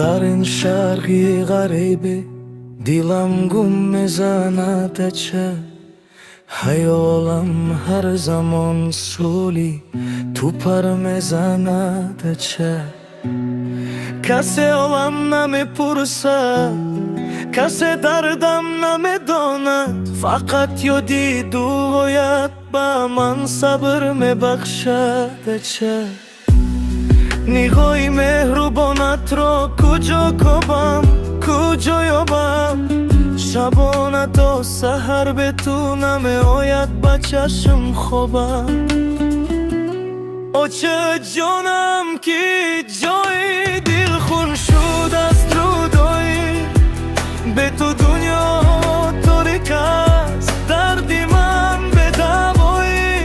در این شرقی غریبه دیلم گم میزند چه خیالم هر زمان سولی تو پر میزند چه کسی حالم نمیپرسد کسی دردم نمیداند فقط یادی دویت با من صبر میبخشد چه نگاهی مهربانت را کجا کبم کجا یابم شبانه تا سحر به تو نمیآید با چشم خوابم او چه جانم که جای دل خون شد از جدایی به تو دنیا تاریک است دردی من به دوایی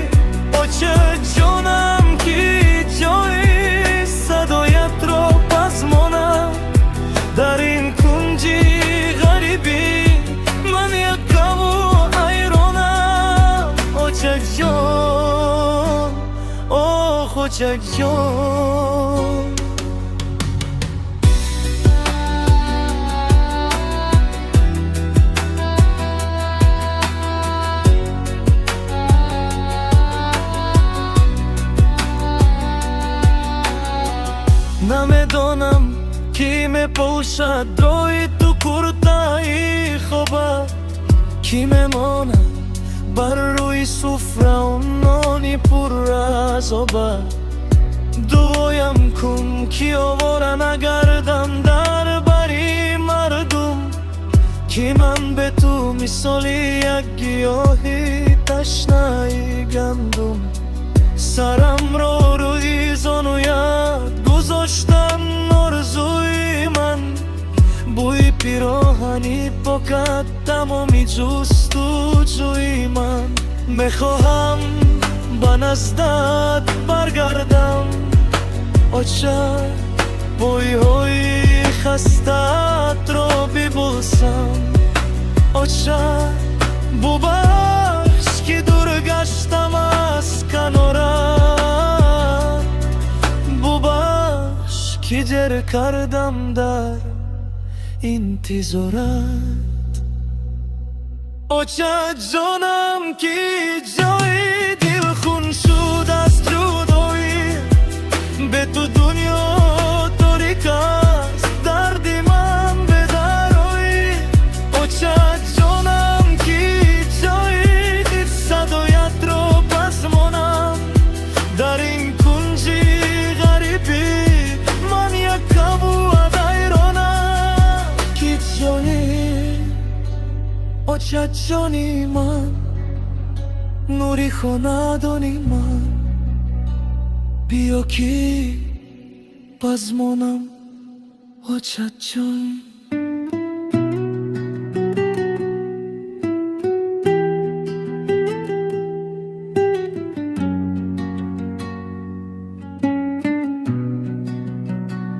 او چه جانم که جای صدایت را پس مانم در این کنجی غریبی من یک گم حیرانم او چه جان او چه جان نمیدانم کی میپوشد روی تو کرتای خوابت کی میماند بر روی سفره و نانی پر از آبت دعایم کن کی آواره نگردم در بری مردم کی من به تو مثالی یک گیاهی تشنه گندم سرم را روی زانویت گذاشتم آرزوی من بوی پیراهنی پاکت تمامی جستجوی من میخواهم به نزدت برگردم آچه بوی های خستت را ببوسم آچه ببخش که دور گشتم از کنارت ببخش که جر کردم در انتظارت آچه جانم که جای دل خون شد از جدایی به تو دنیا تاریک است دردی من به درایی آچه جانم که جای دل صدایت را پس مانم در این کنجی غریبی من یک کبو حیرانم که جایی آچه جانی من نوری خاندانی من بیا که پس مانم آچه جان